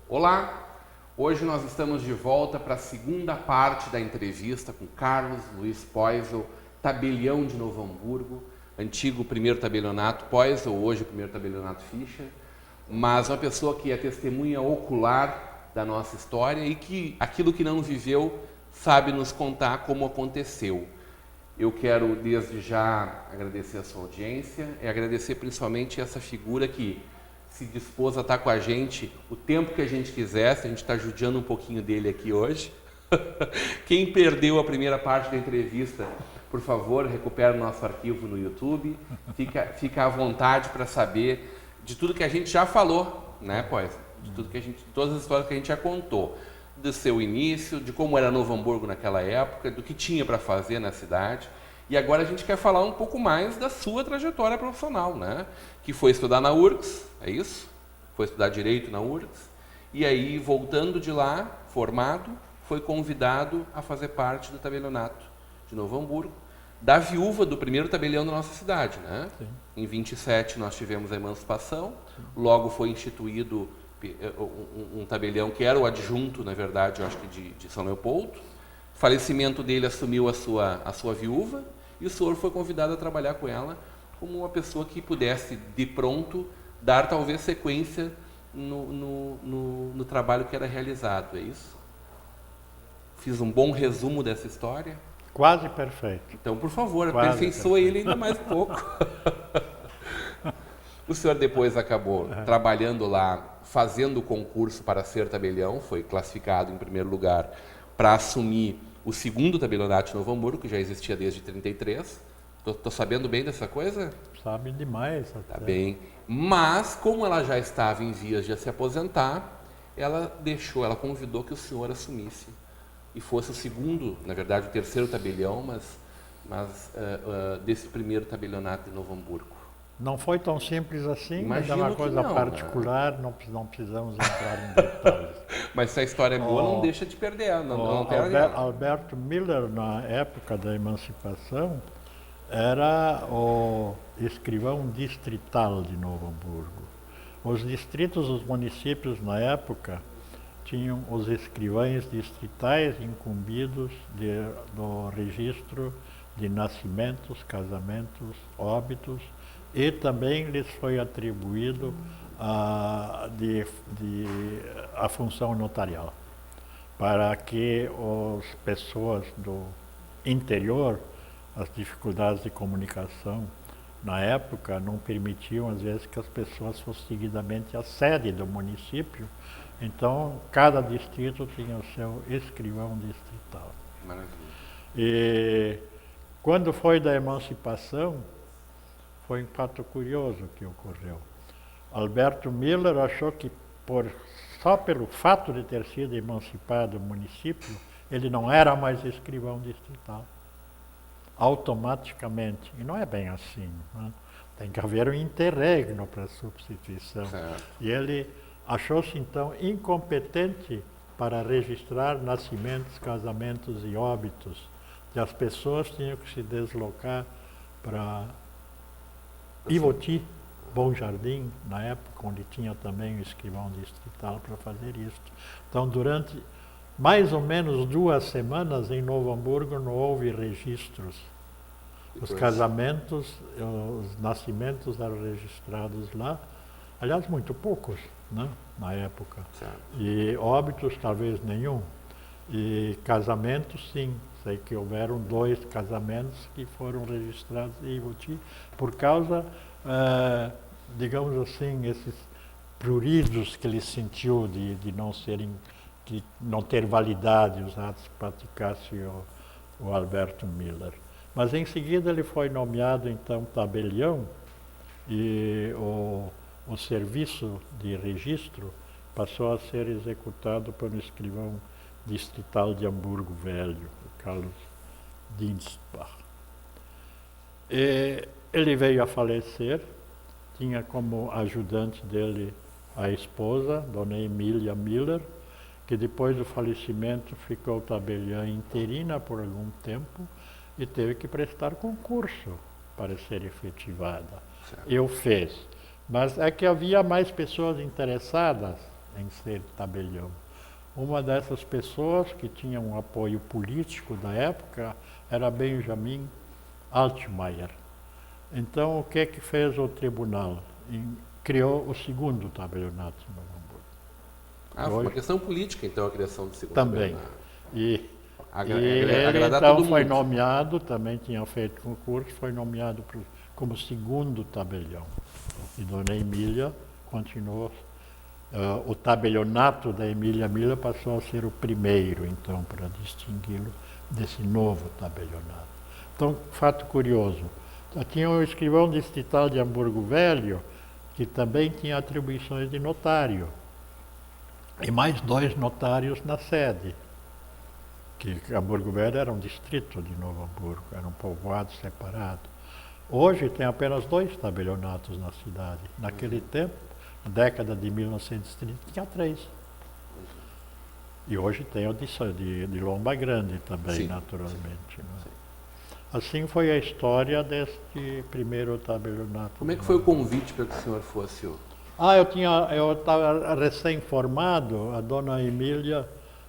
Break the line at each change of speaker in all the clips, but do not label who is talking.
Olá, hoje nós estamos de volta para a segunda parte da entrevista com Carlos Luiz Poisel, tabelião de Novo Hamburgo, antigo primeiro tabelionato Poisel, hoje primeiro tabelionato Fischer, mas uma pessoa que é testemunha ocular da nossa história e que aquilo que não viveu sabe nos contar como aconteceu. Eu quero desde já agradecer a sua audiência e agradecer principalmente essa figura que se dispôs a estar com a gente o tempo que a gente quisesse. A gente está judiando um pouquinho dele aqui hoje. Quem perdeu a primeira parte da entrevista, por favor, recupere o nosso arquivo no YouTube. Fica à vontade para saber de tudo que a gente já falou, né, Pois? De tudo que todas as histórias que a gente já contou. Do seu início, de como era Novo Hamburgo naquela época, do que tinha para fazer na cidade. E agora a gente quer falar um pouco mais da sua trajetória profissional, né? Que foi estudar na URGS, é isso? Foi estudar Direito na URGS. E aí, voltando de lá, formado, foi convidado a fazer parte do tabelionato de Novo Hamburgo, da viúva do primeiro tabelião da nossa cidade, né? Sim. Em 27 nós tivemos a emancipação, logo foi instituído um tabelião que era o adjunto, na verdade, eu acho que de São Leopoldo. O falecimento dele assumiu a sua viúva e o senhor foi convidado a trabalhar com ela como uma pessoa que pudesse, de pronto, dar talvez sequência no trabalho que era realizado, é isso? Fiz um bom resumo dessa história?
Quase perfeito.
Então, por favor, aperfeiçoe ele ainda mais um pouco. O senhor depois acabou trabalhando lá, fazendo o concurso para ser tabelião, foi classificado em primeiro lugar para assumir o segundo tabelionato de Novo Hamburgo, que já existia desde 33. Tô sabendo bem dessa coisa?
Sabe demais.
Tá bem. Mas, como ela já estava em vias de se aposentar, ela convidou que o senhor assumisse e fosse o segundo, na verdade o terceiro tabelião, mas desse primeiro tabelionato de Novo Hamburgo.
Não foi tão simples assim,
Imagino
mas é uma coisa
não,
particular, né? Não precisamos entrar em detalhes.
Mas se a história é boa, não deixa de perder.
Alberto Miller, na época da emancipação, era o escrivão distrital de Novo Hamburgo. Os distritos, os municípios na época, tinham os escrivães distritais incumbidos do registro de nascimentos, casamentos, óbitos, e também lhes foi atribuído a função notarial, para que as pessoas do interior, as dificuldades de comunicação na época não permitiam às vezes que as pessoas fossem seguidamente à sede do município, então cada distrito tinha o seu escrivão distrital.
Maravilha.
E quando foi da emancipação, foi um fato curioso que ocorreu. Alberto Miller achou que só pelo fato de ter sido emancipado o município, ele não era mais escrivão distrital. Automaticamente. E não é bem assim, né? Tem que haver um interregno para a substituição.
Certo.
E ele achou-se então incompetente para registrar nascimentos, casamentos e óbitos. E as pessoas tinham que se deslocar para Ivoti, Bom Jardim, na época, onde tinha também o escrivão distrital para fazer isso. Então, durante mais ou menos 2 semanas em Novo Hamburgo não houve registros. Os casamentos, os nascimentos eram registrados lá, aliás, muito poucos, né, na época.
Certo.
E óbitos, talvez nenhum. E casamentos, sim. Sei que houveram 2 casamentos que foram registrados em Ivoti por causa, digamos assim, esses pruridos que ele sentiu de não ter validade os atos que praticasse o Alberto Miller. Mas em seguida ele foi nomeado então tabelião e o serviço de registro passou a ser executado pelo escrivão distrital de Hamburgo Velho, Carlos Dienstbach. E ele veio a falecer, tinha como ajudante dele a esposa, Dona Emília Miller, que depois do falecimento ficou tabeliã interina por algum tempo e teve que prestar concurso para ser efetivada.
Certo.
Eu fiz. Mas é que havia mais pessoas interessadas em ser tabelião. Uma dessas pessoas que tinha um apoio político da época era Benjamin Altmaier. Então, o que fez o tribunal? Criou o segundo tabelionato em Novo Hamburgo.
Foi uma questão política, então, a criação do segundo
também.
tabelionato.
E
Agradar
ele, então,
todo
foi
mundo.
nomeado, também tinha feito concurso, foi nomeado como segundo tabelião. E Dona Emília continuou. O tabelionato da Emília Miller passou a ser o primeiro, então, para distingui-lo desse novo tabelionato. Então, fato curioso, tinha o escrivão distrital de Hamburgo Velho, que também tinha atribuições de notário, e mais 2 notários na sede, que Hamburgo Velho era um distrito de Novo Hamburgo, era um povoado separado. Hoje tem apenas 2 tabelionatos na cidade. Naquele tempo, na década de 1930, tinha 3. E hoje tem o de Lomba Grande também, sim, naturalmente. Né? Sim. Assim foi a história deste primeiro tabelionato.
Como é que foi o convite para que o senhor fosse o...
Eu estava recém-formado, a Dona Emília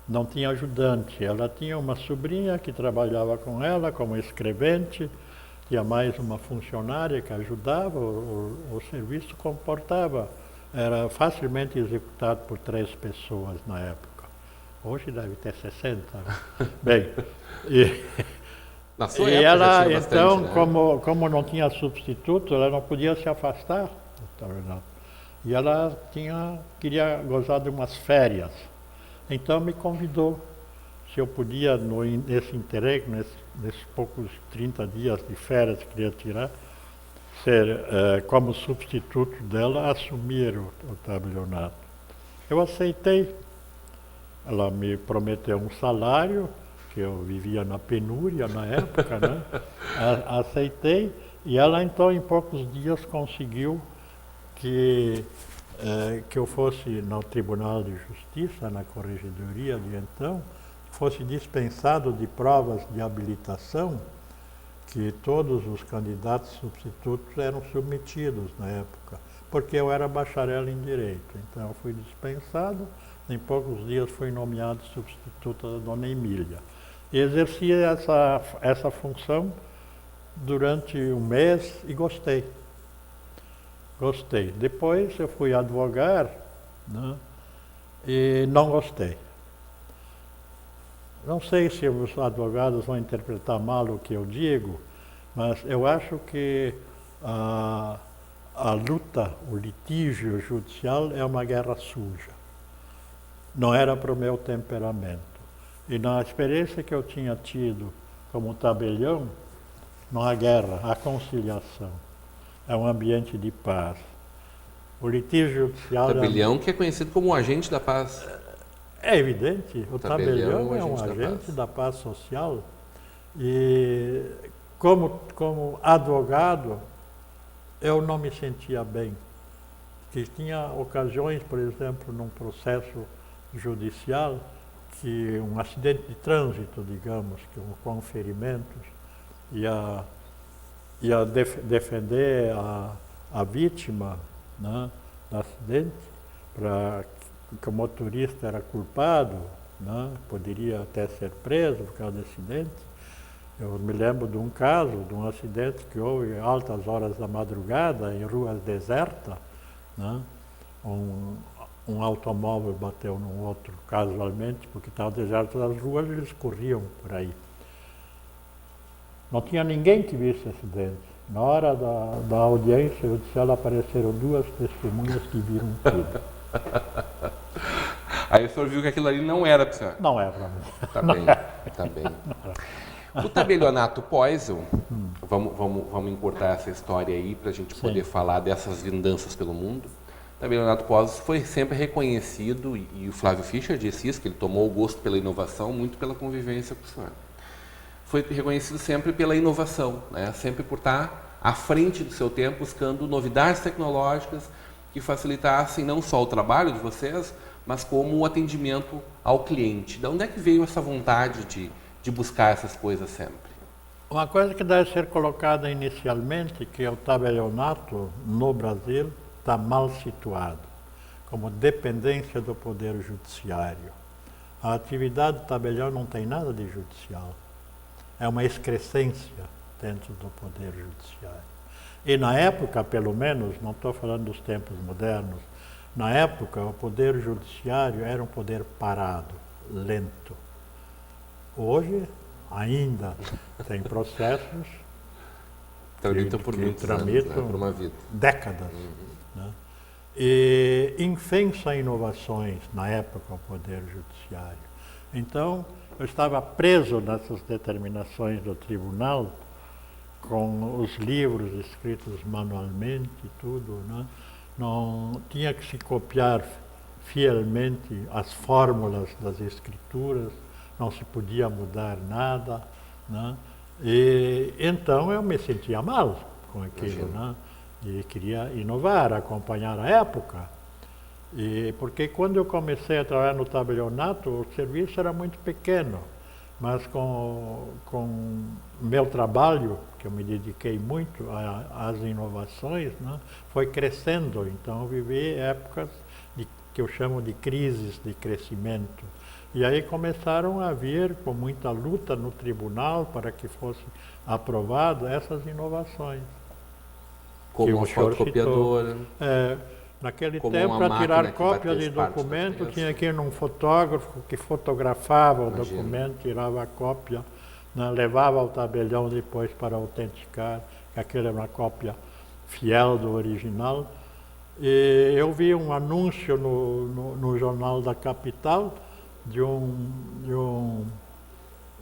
não tinha ajudante. Ela tinha uma sobrinha que trabalhava com ela como escrevente, tinha mais uma funcionária que ajudava, o serviço comportava, era facilmente executado por 3 pessoas na época. Hoje deve ter 60. Bem,
na sua
e
época
ela,
já tinha bastante,
então,
né?
como não tinha substituto, ela não podia se afastar do tabelionato. E ela queria gozar de umas férias. Então me convidou se eu podia, nesse interregno, nesses poucos 30 dias de férias que queria tirar, ser, como substituto dela, assumir o tabelionato. Eu aceitei. Ela me prometeu um salário, que eu vivia na penúria na época, né? Aceitei, e ela então em poucos dias conseguiu que eu fosse no Tribunal de Justiça, na Corregedoria de então, fosse dispensado de provas de habilitação, que todos os candidatos substitutos eram submetidos na época, porque eu era bacharel em Direito. Então eu fui dispensado, em poucos dias fui nomeado substituto da Dona Emília. E exerci essa função durante um mês e gostei. Depois eu fui advogar, né, e não gostei. Não sei se os advogados vão interpretar mal o que eu digo, mas eu acho que a luta, o litígio judicial é uma guerra suja. Não era para o meu temperamento. E na experiência que eu tinha tido como tabelião, não há guerra, há conciliação. É um ambiente de paz. O litígio judicial...
Tabelião que é conhecido como um agente da paz.
É evidente, o tabelião é um agente da paz social. E como advogado, eu não me sentia bem. Porque tinha ocasiões, por exemplo, num processo judicial, que um acidente de trânsito, digamos, com ferimentos, ia defender a vítima, né, do acidente, que o motorista era culpado, né, poderia até ser preso por causa do acidente. Eu me lembro de um caso, de um acidente que houve em altas horas da madrugada, em ruas desertas, né, um automóvel bateu no outro casualmente, porque estavam desertas as ruas e eles corriam por aí. Não tinha ninguém que visse esse acidente. Na hora da audiência judicial apareceram 2 testemunhas que viram tudo.
Aí o senhor viu que aquilo ali não era para o senhor?
Não era para mim.
Tá bem. O tabelionato Poisel, vamos encurtar essa história aí para a gente poder falar dessas vindanças pelo mundo. O tabelionato Poisel foi sempre reconhecido, e o Flávio Fischer disse isso, que ele tomou o gosto pela inovação, muito pela convivência com o senhor. foi reconhecido sempre pela inovação, né? Sempre por estar à frente do seu tempo, buscando novidades tecnológicas que facilitassem não só o trabalho de vocês, mas como o atendimento ao cliente. De onde é que veio essa vontade de buscar essas coisas sempre?
Uma coisa que deve ser colocada inicialmente, que o tabelionato no Brasil está mal situado, como dependência do Poder Judiciário. A atividade do tabelião não tem nada de judicial. É uma excrescência dentro do Poder Judiciário. E na época, pelo menos, não estou falando dos tempos modernos, na época o Poder Judiciário era um poder parado, lento. Hoje, ainda tem processos
Tramitam por muitos anos, né? Por uma vida.
Décadas. Né? E infensa inovações na época ao Poder Judiciário. Então, eu estava preso nessas determinações do tribunal, com os livros escritos manualmente e tudo, né? Não tinha que se copiar fielmente as fórmulas das escrituras, não se podia mudar nada, né? E então eu me sentia mal com aquilo, né? E queria inovar, acompanhar a época. E porque quando eu comecei a trabalhar no tabelionato, o serviço era muito pequeno, mas com o meu trabalho, que eu me dediquei muito às inovações, né, foi crescendo. Então eu vivi épocas que eu chamo de crises de crescimento. E aí começaram a vir, com muita luta no tribunal, para que fosse aprovado essas inovações.
Como uma fotocopiadora.
Naquele tempo, para tirar cópia de documento, tinha que ir num fotógrafo que fotografava o documento, tirava a cópia, né, levava ao tabelião depois para autenticar, que aquela era uma cópia fiel do original. E eu vi um anúncio no Jornal da Capital de um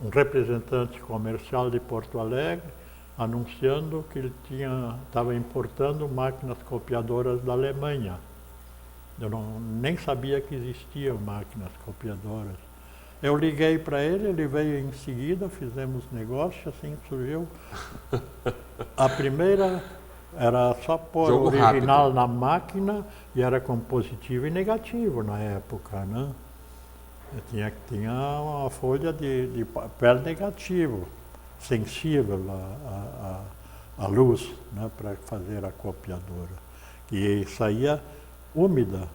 representante comercial de Porto Alegre, anunciando que ele estava importando máquinas copiadoras da Alemanha. Eu nem sabia que existiam máquinas copiadoras. Eu liguei para ele veio em seguida, fizemos negócio, assim surgiu. A primeira era só pôr o original na máquina e era com positivo e negativo na época, né? Tinha uma folha de papel negativo, sensível à luz, né, para fazer a copiadora. E saía úmida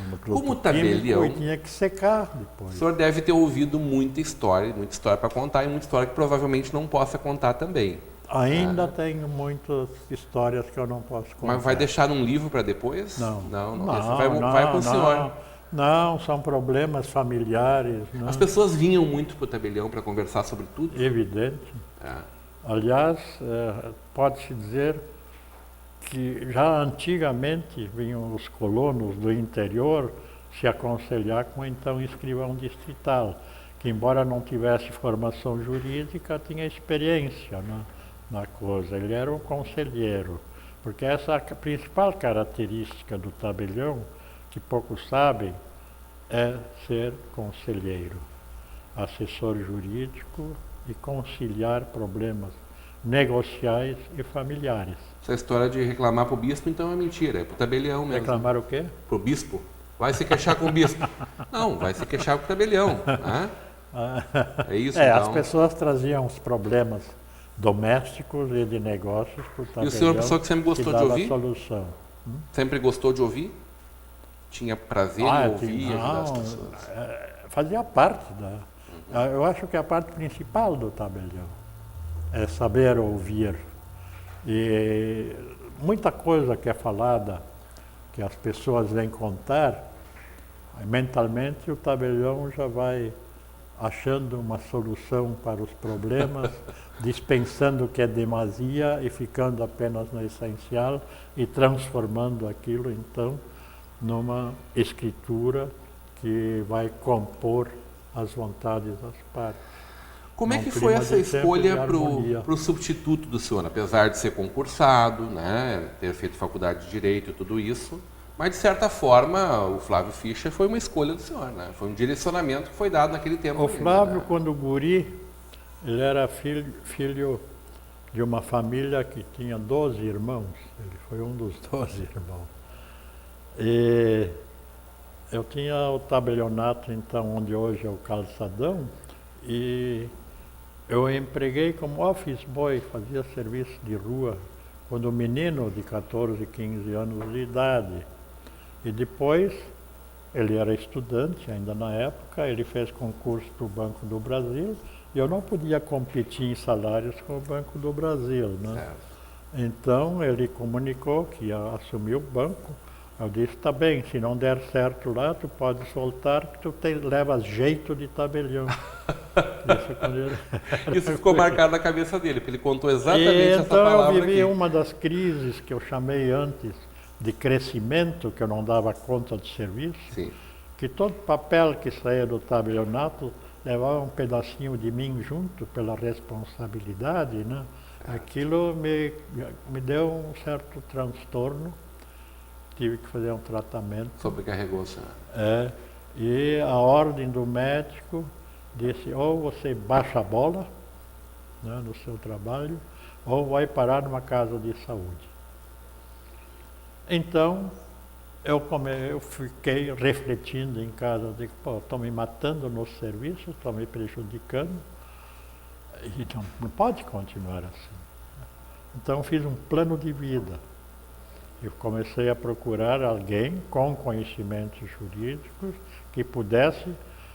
no
Como tabelião,
e tinha que secar depois.
O senhor deve ter ouvido muita história para contar e muita história que provavelmente não possa contar também.
Ainda tenho muitas histórias que eu não posso contar.
Mas vai deixar um livro para depois?
Não.
Vai com o senhor.
Não, são problemas familiares. Não.
As pessoas vinham muito para o tabelião para conversar sobre tudo?
Evidente. Aliás, pode-se dizer que já antigamente vinham os colonos do interior se aconselhar com o então escrivão distrital, que embora não tivesse formação jurídica, tinha experiência na coisa. Ele era um conselheiro, porque essa é a principal característica do tabelião, que poucos sabem, é ser conselheiro, assessor jurídico e conciliar problemas negociais e familiares.
Essa história de reclamar para o bispo, então é mentira, é para o tabelião mesmo.
Reclamar o quê?
Para o bispo. Vai se queixar com o bispo. Não, vai se queixar com o tabelião. Né? É isso, então.
As pessoas traziam os problemas domésticos e de negócios para o tabelião.
E o senhor é uma pessoa que sempre gostou de ouvir?
Solução.
Sempre gostou de ouvir? Tinha prazer em ouvir e ajudar as pessoas?
Fazia parte eu acho que a parte principal do tabelião é saber ouvir. E muita coisa que é falada, que as pessoas vêm contar, mentalmente o tabelião já vai achando uma solução para os problemas, dispensando o que é demasia e ficando apenas no essencial e transformando aquilo, então, numa escritura que vai compor as vontades das partes.
Como é que foi essa escolha para o substituto do senhor? Apesar de ser concursado, né, ter feito faculdade de Direito e tudo isso, mas de certa forma o Flávio Fischer foi uma escolha do senhor, né? Foi um direcionamento que foi dado naquele tempo.
O Flávio, quando guri, Ele era filho de uma família que tinha 12 irmãos. Ele foi um dos 12 irmãos. E eu tinha o tabelionato, então, onde hoje é o calçadão, e eu empreguei como office boy, fazia serviço de rua, quando menino de 14, 15 anos de idade. E depois, ele era estudante ainda na época, ele fez concurso para o Banco do Brasil, e eu não podia competir em salários com o Banco do Brasil, né?
Certo.
Então, ele comunicou que ia assumir o banco. Eu disse, tá bem, se não der certo lá, tu pode soltar, que tu levas jeito de tabelião. Isso, quando ele
Isso ficou marcado na cabeça dele, porque ele contou exatamente essa
então
palavra
eu vivi
aqui.
uma das crises que eu chamei antes de crescimento, que eu não dava conta de serviço,
Sim.
que todo papel que saía do tabelionato levava um pedacinho de mim junto pela responsabilidade, né? Aquilo me deu um certo transtorno, tive que fazer um tratamento.
Sobrecarregou o senhor.
E a ordem do médico disse, ou você baixa a bola, né, no seu trabalho, ou vai parar numa casa de saúde. Então, eu fiquei refletindo em casa, digo, pô, estou me matando no serviço, estou me prejudicando, e não pode continuar assim. Então, fiz um plano de vida. Eu comecei a procurar alguém com conhecimentos jurídicos que pudesse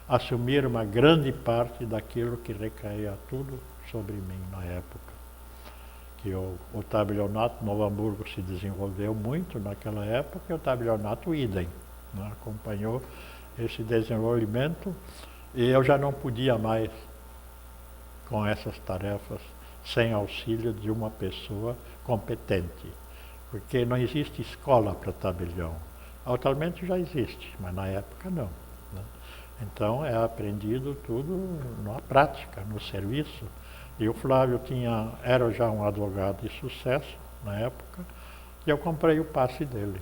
assumir uma grande parte daquilo que recaía tudo sobre mim na época. Que o tabelionato Novo Hamburgo se desenvolveu muito naquela época e o tabelionato idem, né? Acompanhou esse desenvolvimento e eu já não podia mais com essas tarefas sem auxílio de uma pessoa competente. Porque não existe escola para tabelião. Atualmente já existe, mas na época não, né? Então é aprendido tudo na prática, no serviço. E o Flávio era já um advogado de sucesso na época, e eu comprei o passe dele.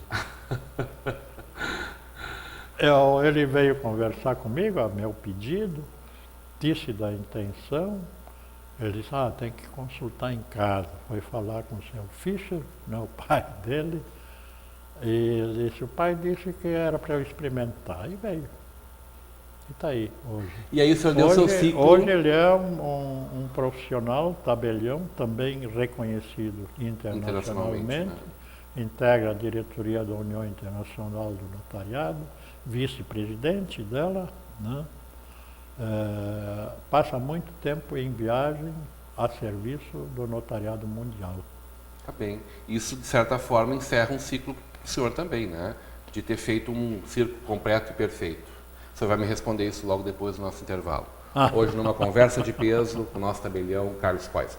Ele veio conversar comigo, a meu pedido, disse da intenção. Ele disse, tem que consultar em casa. Foi falar com o senhor Fischer, né, o pai dele, e ele disse, o pai disse que era para eu experimentar, e veio. E está aí hoje.
E aí o senhor deu seu ciclo?
Hoje ele é um profissional tabelião, também reconhecido internacionalmente,
né?
Integra a diretoria da União Internacional do Notariado, vice-presidente dela, né? Passa muito tempo em viagem a serviço do notariado mundial.
Tá bem. Isso, de certa forma, encerra um ciclo para o senhor também, né? De ter feito um círculo completo e perfeito. O senhor vai me responder isso logo depois do nosso intervalo. Hoje, numa conversa de peso com o nosso tabelião, Carlos Poisel.